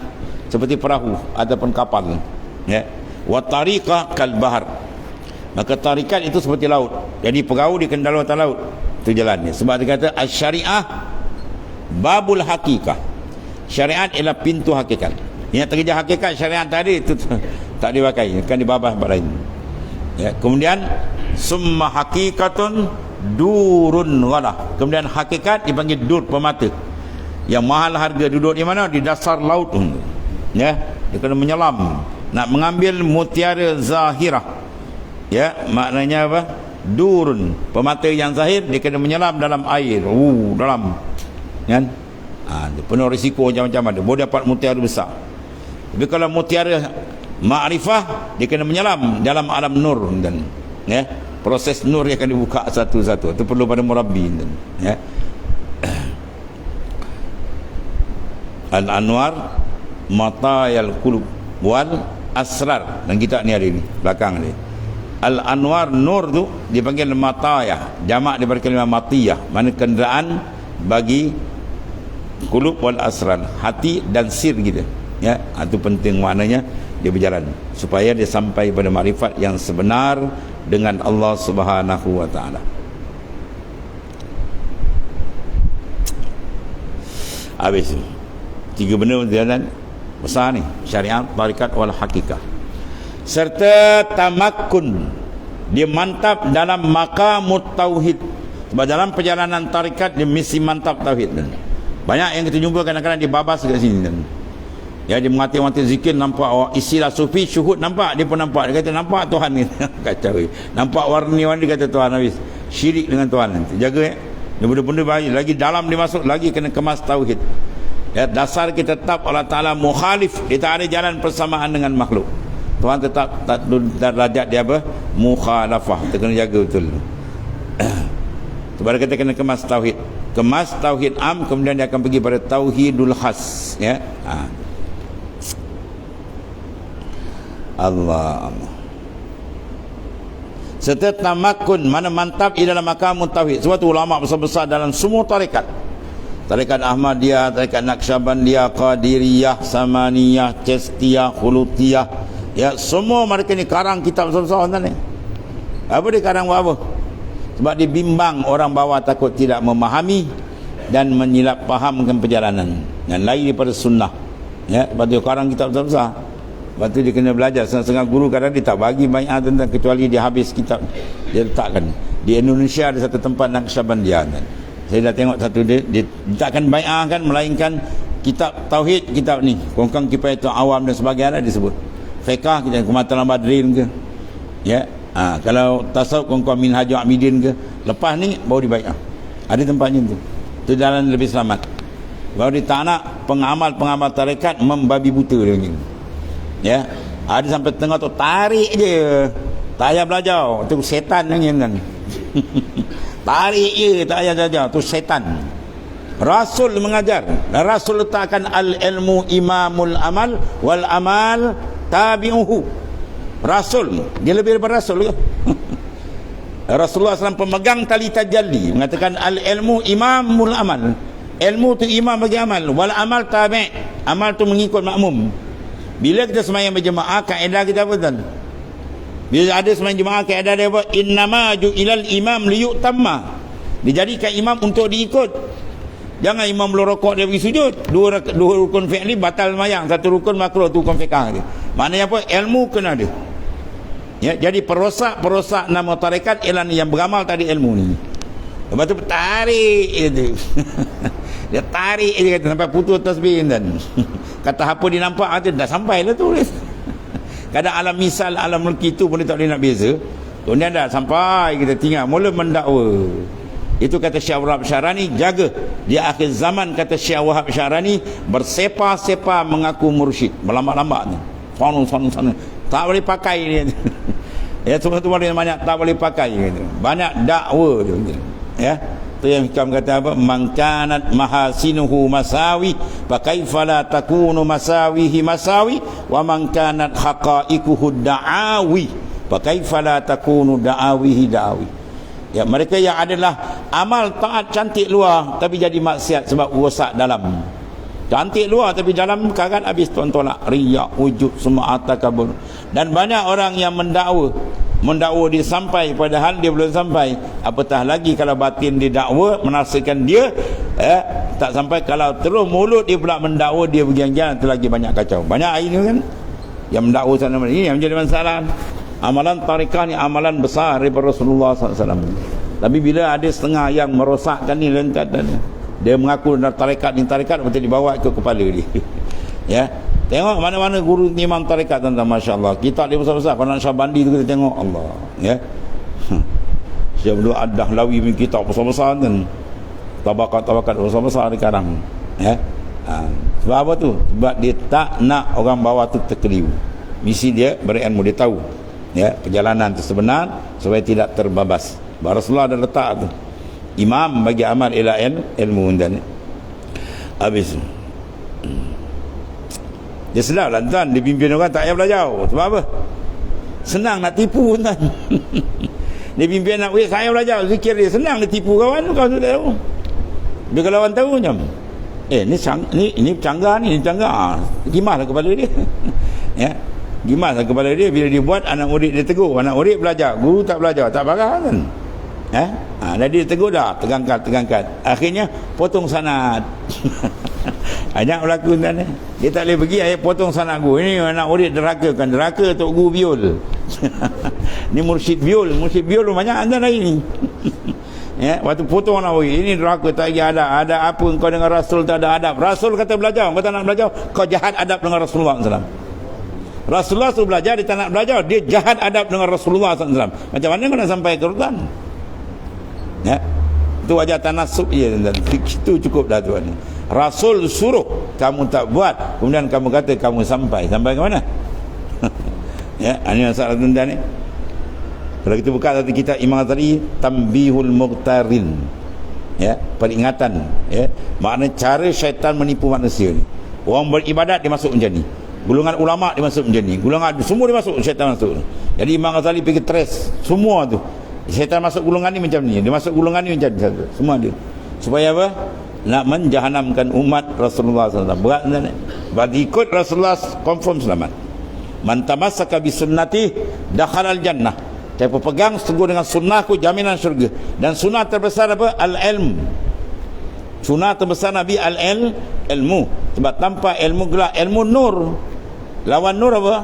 seperti perahu ataupun kapal. Ya, wa tariqah kal bahar. Maka tarikat itu seperti laut. Jadi perahu di kendala atas laut. Itu jalannya. Sebab dia kata asy-syariah babul haqiqah. Syariat ialah pintu hakikat. Yang terkejar hakikat syariat tadi itu tak dipakai, kan dibabas tempat lain. Ya, kemudian summa haqiqatun durun ghalah. Kemudian hakikat dipanggil dur, pemata. Yang mahal harga duduk di mana? Di dasar laut. Ya, dia kena menyelam. Nak mengambil mutiara zahirah. Ya, maknanya apa? Durun, pemata yang zahir, dia kena menyelam dalam air. Dalam. Kan? Dia penuh risiko macam-macam ada. Boleh dapat mutiara besar. Tapi kalau mutiara ma'rifah, dia kena menyelam dalam alam nur. Dan ya, proses nur yang akan dibuka satu-satu. Itu perlu pada murabbi. Dan ya. Al-Anwar Matayal Qulub wal Asrar. Dan kita ni ada ni belakang ni. Al-Anwar nur tu dipanggil matayah, jamak daripada kalimah matiyah, mana kenderaan bagi qulub wal asrar, hati dan sir kita. Ya, itu penting maknanya dia berjalan supaya dia sampai pada makrifat yang sebenar dengan Allah Subhanahu wa taala. Habis tiga benda jalan besar ni, syariat, tarikat wal haqiqah. Serta tamakkun, dia mantap dalam maqamut tauhid. Sebab dalam perjalanan tarikat dia mesti mantap tauhid. Banyak yang kita jumpa kadang-kadang dia babas kat sini. Ya, dia mengati-mati zikir, nampak istilah sufi, syuhud nampak, dia pun nampak. Dia kata nampak Tuhan ni. Kacau. Nampak warna-warni, dia kata Tuhan habis. Syirik dengan Tuhan nanti. Jaga dia benda-benda baik. Lagi dalam dia masuk, lagi kena kemas tauhid. Ya, dasar kita tetap Allah Ta'ala mukhalif. Dia tak ada jalan persamaan dengan makhluk. Tuhan tetap derajat dia apa? Mukhalafah. Kita kena jaga betul. Sebab kita kena kemas tauhid. Kemas tauhid am, kemudian dia akan pergi pada tauhidul khas. Ya. Allah. Serta tamakun, mana mantap di dalam maqam tauhid. Sebab tu ulama besar-besar dalam semua tarekat. Tarekat Ahmadiyah, tarekat Naqsyabandiyah, Qadiriyah, Samaniyah, Chestiyah, Khulutiyah. Ya, semua mereka ni karang kitab besar-besar ni. Apa dia karang buat apa? Sebab dia bimbang orang bawah takut tidak memahami dan menyilap fahamkan perjalanan. Yang lain daripada sunnah. Ya, sebab dia karang kitab besar-besar. Lepas tu dia kena belajar. Setengah guru kadang dia tak bagi banyak tentang, kecuali dia habis kitab dia letakkan. Di Indonesia ada satu tempat Naqsyabandiyah. Saya dah tengok satu dia takkan bai'ah kan, melainkan kitab tauhid, kitab ni Kongkang Kifayatul Awam dan sebagainya disebut. Fiqh kita Qumatan Badrin ke. Ya. Kalau tasawuf Kongkang Minhajul Abidin ke. Lepas ni baru dibai'ah. Ada tempatnya tu. Tu jalan lebih selamat. Baru dia tak nak pengamal-pengamal tarekat membabi buta dia ni. Ya. Ada sampai tengah tu tarik je. Tak payah belajar. Tu setan yang kan. Tarik je, tak payah belajar. Tu setan. Rasul mengajar. Dan Rasul letakkan al-ilmu imamul amal wal amal tabi'uhu. Rasul. Dia lebih daripada Rasul ke? Rasulullah SAW pemegang tali tajalli. Mengatakan al-ilmu imamul amal. Ilmu tu imam bagi amal. Wal amal tabi'. Amal tu mengikut makmum. Bila kita sembahyang berjemaah, kaedah kita apa tuan? Bila ada sembahyang jemaah, kaedah dia apa? Innama ju'ilal imam liyu'tamma. Dijadikan imam untuk diikut. Jangan imam belum rokok dia pergi sujud. Dua rukun fi'li batal sembahyang, satu rukun makruh, tu rukun fiqh dia. Maknanya apa? Ilmu kena ada. Ya, jadi perosak nama tarekat ialah yang beramal tadi ilmu ni. Lepas tu tarik dia. Dia tarik dia kata sampai putus tasbih dan kata apa dia nampak ada dah sampai lah tu. Kadang alam misal alam mulki tu pun dia tak boleh nak beza. Kemudian dah sampai kita tinggal mula mendakwa. Itu kata Syekh Wahab Syarani, jaga di akhir zaman, kata Syekh Wahab Syarani, bersepa-sepa mengaku mursyid, berlambak-lambak ni. Sana tak boleh pakai dia. Ya, semua-semua dia banyak tak boleh pakai gitu. Banyak dakwa tu. Ya. Tu yang hikam kata apa? Man kanat mahasinuhu masawi fa kaifa la takunu masawihi masawi wa man kanat haqa'iquhu da'awi fa kaifa la takunu da'awihi da'awi. Ya, mereka yang adalah amal taat cantik luar tapi jadi maksiat sebab rosak dalam. Cantik luar tapi dalam keadaan habis tolak riak, wujud, semua takabur. Dan banyak orang yang mendakwa dia sampai padahal dia belum sampai. Apatah lagi kalau batin didakwa menafsirkan dia tak sampai, kalau terus mulut dia pula mendakwa dia bergiang-giang, itu lagi banyak kacau. Banyak hari ni kan yang mendakwa sana ini yang menjadi masalah. Amalan tarikah ni amalan besar daripada Rasulullah SAW. Tapi bila ada setengah yang merosakkan ni lengkap dia mengaku tarekat ni tarekat, betul dibawa ke kepala dia. Ya, tengok mana-mana guru imam tarekat tuan-tuan, masya-Allah. Kitab dia besar-besar, kalau nak Syabandi tu kita tengok Allah, ya. Syekh Abdul Ad-Dahlawi punya kitab besar-besar kan. Tabakat besar-besar di karang, ya. Sebab apa tu? Sebab dia tak nak orang bawah tu terkeliru. Misi dia berilmu, dia tahu ya perjalanan itu sebenar supaya tidak terbabas. Rasulullah ada letak tu. Imam bagi amal ila ilmu dan habis. Dia sedar lah tuan, dia pimpin orang tak payah belajar. Sebab apa? Senang nak tipu tuan. Dia pimpin nak saya belajar zikir dia, senang dia tipu kawan, kau sudah tahu. Dia kalau kawan tahu macam ini canggah ni, canggah. Gimana kepala dia. Ya. Gimana kepala dia bila dia buat, anak murid dia tegur, anak murid belajar, guru tak belajar, tak parah kan. Jadi dia tegur dah, tegangkan. Akhirnya potong sanad. Banyak berlaku kan. Dia tak boleh pergi, ayat potong sanad guru. Ini anak murid deraka tok guru biol. Ni mursyid biol banyak anda lagi ni. Ya, waktu potong anak murid, ini deraka tak lagi ada apa kau dengan Rasul tak ada adab. Rasul kata belajar, kau tak nak belajar, kau jahat adab dengan Rasulullah SAW. Rasulullah suruh belajar, dia tak nak belajar, dia jahat adab dengan Rasulullah SAW. Macam mana kau nak sampai ke Rutan? Ya, itu wajah tanasub je, dan itu cukup dah tuan. Rasul suruh, kamu tak buat, kemudian kamu kata kamu sampai ke mana? Ya, ini masalah tuan ni. Kalau kita buka satu kitab Imam Ghazali, Tanbihul Mughtarin, ya, peringatan, ya, makna cara syaitan menipu manusia ni. Orang beribadat dia masuk macam ni, golongan ulama dia masuk macam ni, golongan semua dia masuk, syaitan masuk. Jadi Imam Ghazali pergi trace semua tu, syaitan masuk golongan ni macam ni, dia masuk golongan ni macam ni, semua dia. Supaya apa? Nak menjahanamkan umat Rasulullah SAW. Berat kan? Bagi ikut Rasulullah confirm selamat. Man tamassaka bi sunnati dakhala al-jannah. Siapa pegang teguh dengan sunnahku, jaminan syurga. Dan sunnah terbesar apa? Al-ilm. Sunnah terbesar Nabi ilmu. Sebab tanpa ilmu gelap, ilmu nur. Lawan nur apa?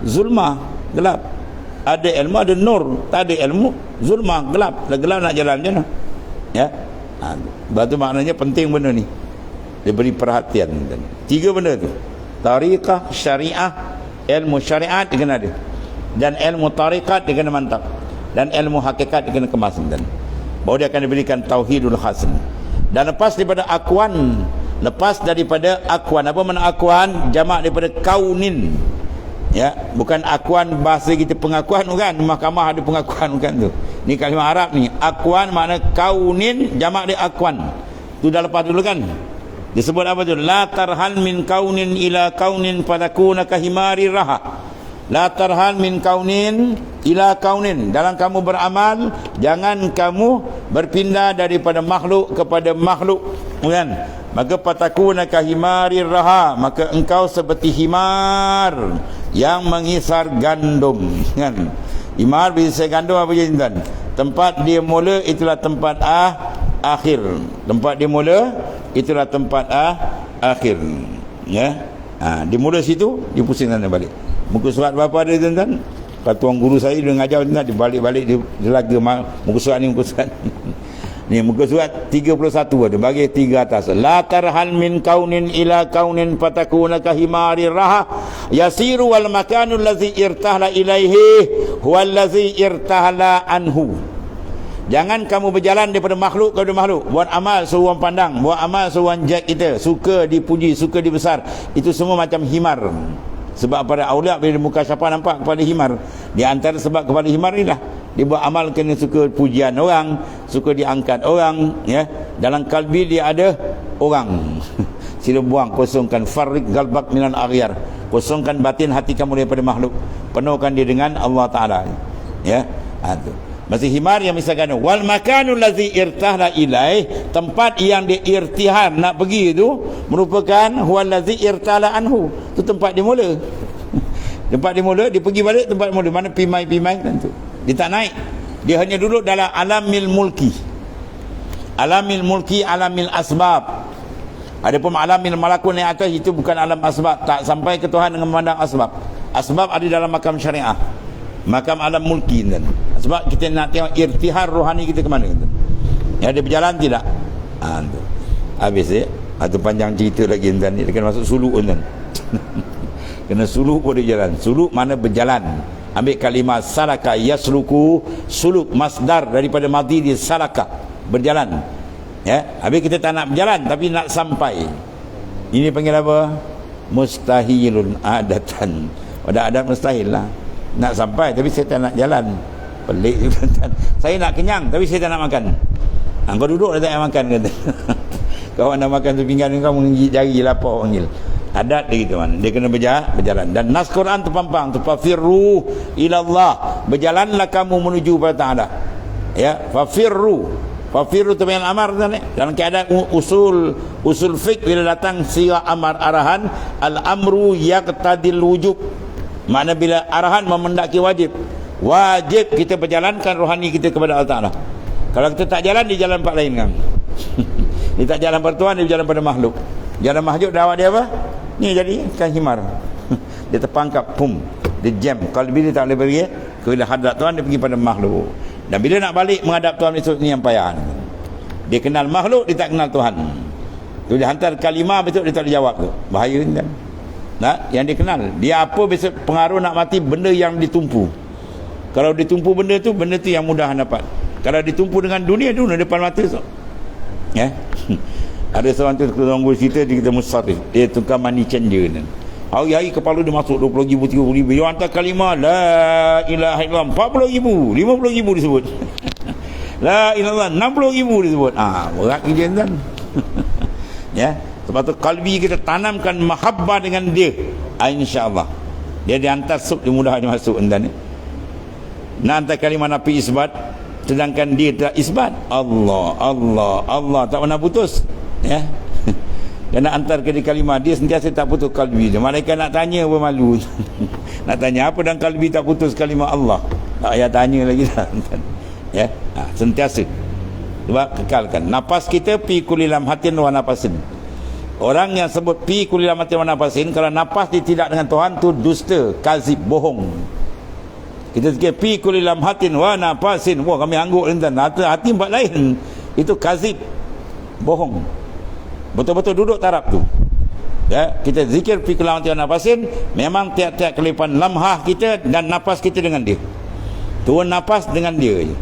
Zulmah, gelap. Ada ilmu, ada nur. Tak ada ilmu, zulmah, gelap. Dah gelap nak jalan macam mana? Ya. Berarti maknanya penting benda ni. Dia beri perhatian. 3 benda tu. Tariqah, syariah, ilmu syariat dia kena ada. Dan ilmu tariqat dia kena mantap. Dan ilmu hakikat dia kena kemas. Baru dia akan diberikan tauhidul hasan. Dan lepas daripada akuan, apa makna akuan? Jamak daripada kaunin. Ya, bukan akuan bahasa kita pengakuan bukan, mahkamah ada pengakuan bukan tu. Ni kalimah Arab ni. Akuan makna kaunin, jamak dia akuan. Tu dah lepas dulu kan. Disebut apa tu? La tarhan min kaunin ila kaunin padakuna kahimari raha. La tarhan min kaunin ila kaunin. Dalam kamu beramal, jangan kamu berpindah daripada makhluk kepada makhluk. kan? Maka patakuna kahimari raha, maka engkau seperti himar yang menghisar gandum, kan? Himar bisa gandum apa je tuan? Tempat dia mula itulah tempat akhir. Tempat dia mula itulah tempat akhir. Ya. Dia mula situ, dia pusing sana balik. Muka surat berapa ada tuan-tuan? Tuan guru saya dia mengajar tuan, dia balik-balik dia laga muka surat ni, muka surat. Ni muka surat 31 ada, bagi 3 atas. La tarhal min kaunin ila kaunin fatakuna kahimari raha yasiru wal makanul ladzi irtahla ilaihi huwal ladzi irtahla anhu. Jangan kamu berjalan daripada makhluk kepada makhluk. Buat amal seruan pandang, buat amal seruan jack kita, suka dipuji, suka dibesar. Itu semua macam himar. Sebab pada aulia bila muka siapa nampak kepada himar, di antara sebab kepada himar inilah dia buat amal kena suka pujian orang, suka diangkat orang, ya. Dalam kalbi dia ada orang. Sila buang, kosongkan. Farrik galbak minan aghyar, kosongkan batin hati kamu daripada makhluk, penuhkan dia dengan Allah Ta'ala, ya. Itu masih himar yang misalkan wal makanul ladzi irtahla ilaih, tempat yang dia irtihar nak pergi itu merupakan huwal ladzi irtala anhu, itu tempat dia mula. Tempat dia mula, dia pergi balik tempat mula. Mana pimai-pimai kan tu, dia tak naik, dia hanya duduk dalam alamil mulki. Alamil mulki, alamil asbab. Adapun alamil malakun yang atas itu bukan alam asbab, tak sampai ke Tuhan dengan memandang asbab. Asbab ada dalam makam syariah, makam alam mulki kan. Sebab kita nak tengok irtihar rohani kita ke mana kan? Ya, dia berjalan tidak? Tu. Habis atau panjang cerita lagi kan, dia kena masuk suluk kan. Kena suluk pun dia jalan. Suluk mana berjalan. Ambil kalimah salaka yasluku, suluk masdar daripada madhi dia salaka, berjalan. Ya, habis kita tak nak berjalan tapi nak sampai. Ini panggil apa? Mustahilun adatan. Ada adat mustahil lah. Nak sampai tapi saya tak nak jalan. Pelik juga. Saya nak kenyang tapi saya tak nak makan. Kau duduk dah tak nak makan kata. Kawan nak makan sepinggan kau menggigit jari lapar panggil. Adat dia gitu man. Dia kena berjalan. Dan nas Quran terpampang tu, fafirru ilallah, berjalanlah kamu menuju pada Ta'ala. Ya, fafirru tu dengan amar kan? Dalam keadaan usul fiqh bila datang sirah amar arahan, al-amru yaqtadil wujub. Makna bila arahan memendaki wajib kita berjalankan rohani kita kepada Allah Ta'ala. Kalau kita tak jalan, dia jalan tempat lain kan. Dia tak jalan pada Tuhan, dia jalan pada makhluk. Jalan makhluk dakwah dia apa? Ni jadi kan himar. Dia terpangkap, pum, dia jam. Kalau bila dia tak boleh pergi ke hadrat Tuhan, dia pergi pada makhluk. Dan bila nak balik menghadap Tuhan, itu ni yang payah. Dia kenal makhluk, dia tak kenal Tuhan. Tu dia hantar kalimah, betul dia tak boleh jawab tu. Bahaya kan. Nah, yang dia kenal, dia apa besok pengaruh nak mati benda yang ditumpu. Kalau ditumpu benda tu yang mudah dapat. Kalau ditumpu dengan dunia depan mata so. Ya. Ada seorang tu tunggu cerita di kita Musarrif. Dia tukar money changer ni. Hari-hari kepala dia masuk 20,000, 30,000. Dia hantar kalimah la ilaha illallah 40,000, 50,000 disebut. La ilaha illallah 60,000 disebut. Berat kerja kan. Ya. Sebab tu kalbi kita tanamkan mahabbah dengan dia. Insya-Allah. Dia dihantar sub, dia mudah dia masuk entah ni. Nak hantar kalimah nafi isbat, sedangkan dia tak isbat. Allah tak pernah putus. Ya. Dan nak hantar ke kalimah, dia sentiasa tak putus kalbi dia. Malaikat nak tanya apa malu. Nak tanya apa dan kalbi tak putus kalimah Allah. Tak payah tanya lagi dah. Ya. Sentiasa. Sebab kekalkan. Nafas kita fi kulli lamhatin wa nafasin. Orang yang sebut fi kulli lamhatin wa nafasin, kalau nafas dia tidak dengan Tuhan tu dusta, kazib, bohong. Kita fikir fi kulli lamhatin wa nafasin, wah kami angguk enten. Hati tempat lain. Itu kazib, bohong. Betul-betul duduk taraf tu. Ya, kita zikir fi kulli lamhatin wa nafasin, memang tiap-tiap kelipan lamhah kita dan nafas kita dengan dia. Turun nafas dengan dia je.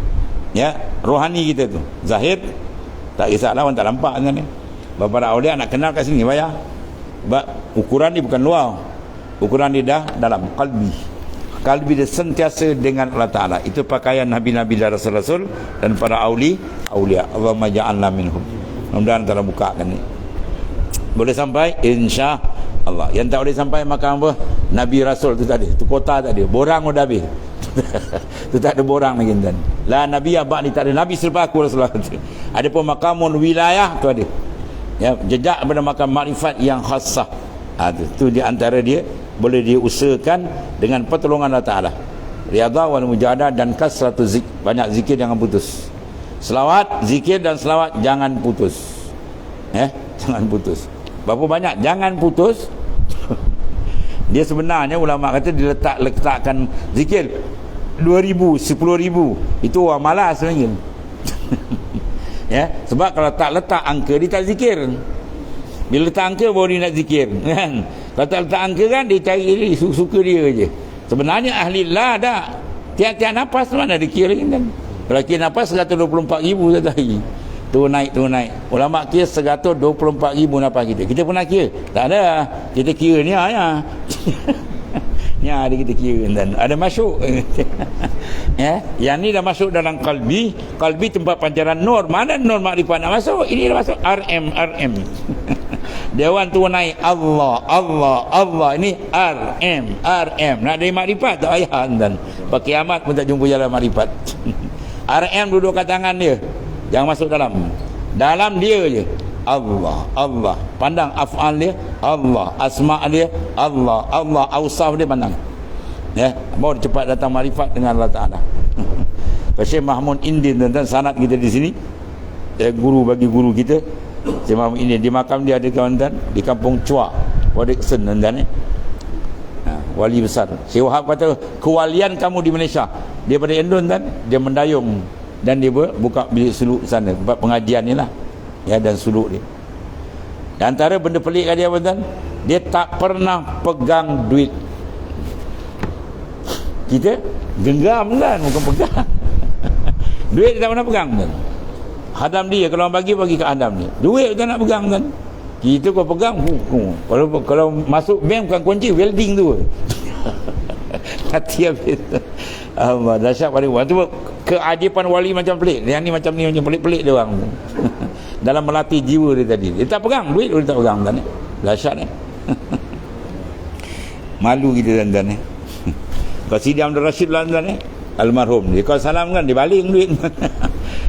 Ya, rohani kita tu. Zahir tak kisahlah orang tak nampak dengan dia. Para awliya nak kenal kat sini payah. Sebab ukuran dia bukan luar. Ukuran dia dah dalam kalbi. Kalbi dia sentiasa dengan Allah Ta'ala. Itu pakaian Nabi-Nabi dan Rasul-Rasul dan para awliya. Allahumma ja'alna minhum. Mudah-mudahan Allah bukakan ni. Boleh sampai? Insya Allah. Yang tak boleh sampai makam apa? Nabi Rasul tu tadi. Tu kota tadi. Borang udah habis. Tu tak ada borang lagi kan. La Nabi abad ni tak ada Nabi selepas aku Rasulullah. Ada pun makamun wilayah tu ada. Ya, jejak pada makam makrifat yang khassah. Itu di antara dia boleh diusahakan dengan pertolongan Allah Ta'ala. Riyadhah wal mujahadah dan kasratu banyak zikir jangan putus. Selawat, zikir dan selawat jangan putus. Jangan putus. Berapa banyak jangan putus. Dia sebenarnya ulama kata diletakkan zikir 2,000, 10,000. Itu orang malas sebenarnya. Sebab kalau tak letak angka dia tak zikir. Bila letak angka baru dia nak zikir, kan? Kalau tak letak angka kan dia cari dia, suka dia je. Sebenarnya ahli lah dah. Tiap-tiap nafas mana dia kira kan? Kalau kira nafas 124,000 satu hari. Tu naik. Ulama kira 124,000 nafas kita. Kita pernah kira? Tak ada. Kita kira ni ya. Ni ada kita kira dan ada masuk. Yang ni dah masuk dalam kalbi. Kalbi tempat pancaran nur. Mana nur makrifat nak masuk? Ini dah masuk RM. Dewan tu naik Allah. Ini RM. Nak dari makrifat tak payah dan pakai amat pun tak jumpa jalan makrifat. RM duduk kat tangan dia. Jangan masuk dalam dia je. Allah. Pandang af'al dia Allah, asma' dia Allah, awsaf dia pandang. Baru cepat datang makrifat dengan Allah Ta'ala. Syekh Mahmud Indin tentang sanad kita di sini. Guru bagi guru kita. Syekh Mahmud Indin di makam dia ada kawan-kawan di kampung Chua, Wadiksen dan wali besar. Syekh Wahab kata kewalian kamu di Malaysia. Dia pada Endon dan dia mendayung dan dia buka bilik suluk sana tempat pengajian ni lah. Dan suluk dia. Dan antara benda pelik kat dia tuan, dia tak pernah pegang duit. Kita genggam kan, bukan pegang. Duit dia tak pernah pegang tuan. Hadam dia kalau bagi ke hadam dia. Duit dia nak pegang tuan. Kita kau pegang kalau masuk bank bukan kunci, welding tu. Hati habis. Allah dahsyat pada orang tu. Keajiban wali macam pelik. Yang ni macam pelik-pelik dia orang. Dalam melatih jiwa dia tadi. Dia tak pegang duit, dia tak pegang tuan. Dahsyat ni. Malu kita tuan-tuan. Kalau Sidi Abdul Rashid tuan-tuan almarhum. Dia kalau salam kan dia baling duit.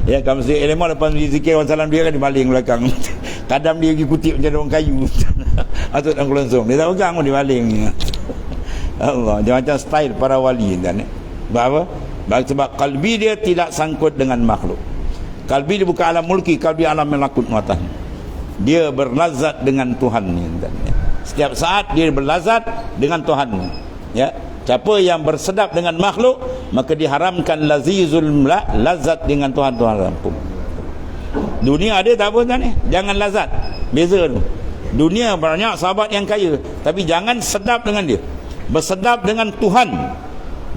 Kalau mesti elemen lepas zikir orang salam dia kan dia baling belakang. Kadang dia pergi kutip macam orang kayu. Atau dalam kelonsong. Dia tak pegang pun dia baling. Allah, dia macam style para wali tuan. Sebab apa? Sebab kalbi dia tidak sangkut dengan makhluk. Kalbi dia bukan alam mulki, kalbi alam melakut muatan. Dia berlazat dengan Tuhan ni. Setiap saat dia berlazat dengan Tuhan. Siapa yang bersedap dengan makhluk, maka diharamkan lazizul lazat dengan Tuhan rampung. Dunia ada tak apa tuan ni? Jangan lazat. Beza tu. Dunia banyak sahabat yang kaya, tapi jangan sedap dengan dia. Bersedap dengan Tuhan.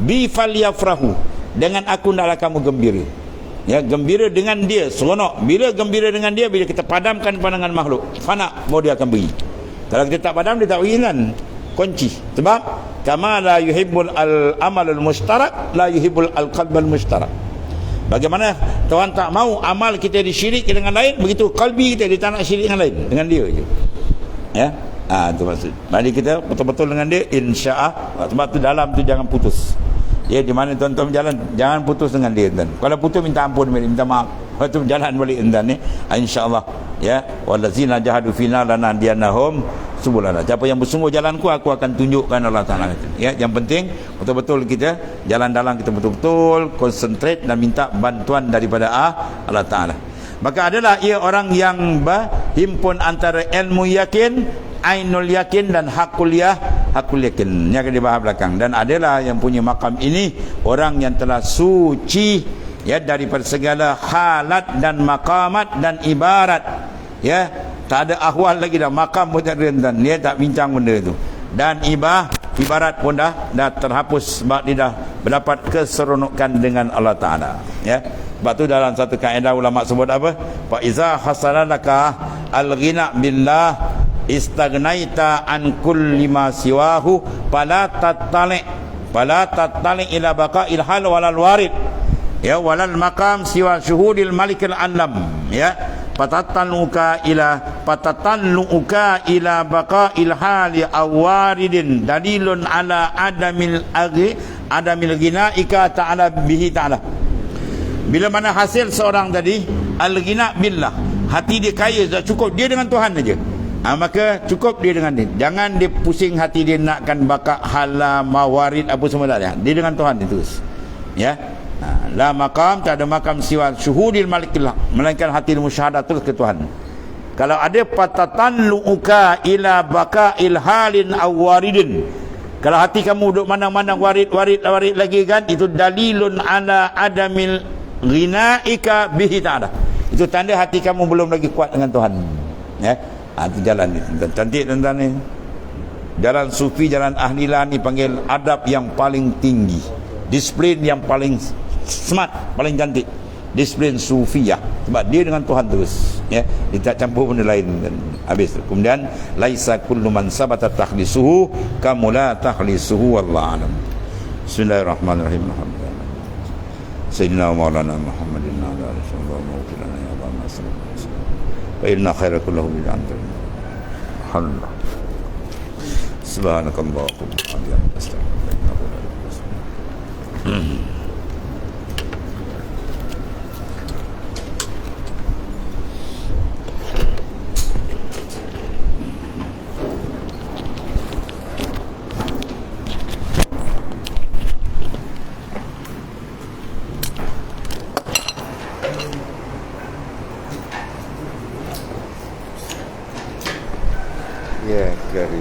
Bi falyafrahu. Dengan aku naklah kamu gembira. Gembira dengan dia, seronok. Bila gembira dengan dia, bila kita padamkan pandangan makhluk, fana, baru dia akan pergi. Kalau kita tak padam, dia tak pergi kan. Kunci. Sebab kama la yuhibbul al-amal al-mushtarak, la yuhibbul al-qalb al-mushtarak. Bagaimana Tuhan tak mau amal kita disyirik dengan lain, begitu kalbi kita dia tak nak syirik dengan lain, dengan dia je. Itu maksud. Mari kita betul-betul dengan dia, insya-Allah. Sebab tu dalam tu jangan putus. Di mana tuan-tuan berjalan, jangan putus dengan dia tuan. Kalau putus minta ampun, minta maaf. Lepas tu berjalan balik tuan ni. Insya-Allah. Wallazina jahadu fina lanahdiyanahum subulana. Siapa yang bersungguh jalanku, aku akan tunjukkan Allah Taala. Yang penting betul-betul kita jalan dalam, kita betul-betul konsentrate dan minta bantuan daripada Allah Taala. Maka adalah ia orang yang berhimpun antara ilmu yakin, ainul yakin dan hakul yakin. Ini akan dibahas belakang. Dan adalah yang punya makam ini orang yang telah suci daripada segala halat dan maqamat dan ibarat. Tak ada ahwal lagi dah, makam pun tak ada, dan dia tak bincang benda tu. Dan ibarat pun dah terhapus sebab dia dah mendapat keseronokan dengan Allah Taala. Sebab tu dalam satu kaedah ulama sebut apa? Fa iza hasalalaka al-ghina billah istagnaita an kulli ma siwahu fala tattali ila baqa'il hal walal warid walal maqam siwa syuhudil malikil alam patatannuka ila baqa'il hali awaridin dalilun ala adamil ghinaika ta'ala bihi ta'ala. Bila mana hasil seorang tadi al-ghina billah, hati dia kaya, dah cukup dia dengan Tuhan aja. Maka cukup dia dengan dia. Jangan dia pusing hati dia nakkan bakat hala, mawarid apa semua tak ada. Dia dengan Tuhan dia terus. Ya. La maqam, tak ada makam siwa syuhudil malikillah, melainkan hati musyahadah terus ke Tuhan. Kalau ada patatanluka ila baqail halin awaridin, kalau hati kamu duduk mana-mana warid lagi kan, itu dalilun ala adamil ghinaika bihi ta'ala. Itu tanda hati kamu belum lagi kuat dengan Tuhan. Ya. Itu jalan ni. Cantik tuan-tuan ni. Jalan sufi, jalan ahlilah ni panggil adab yang paling tinggi. Disiplin yang paling smart, paling cantik. Disiplin sufiyah. Sebab dia dengan Tuhan terus. Ya. Dia tak campur benda lain. Habis. Kemudian laisa kullu man sabata takhlisuhu kamu la takhlisuhu wallahu alam. Bismillahirrahmanirrahim. Sayyidina wa maulana Muhammadin wa ala alihi wa sahbihi ya Allah sallallahu. Wa inna khaira kullahu bi anta. Alhamdulillah. Subhanakallahumma wa bihamdika astaghfiruka wa atubu ilaik. Ya, kari.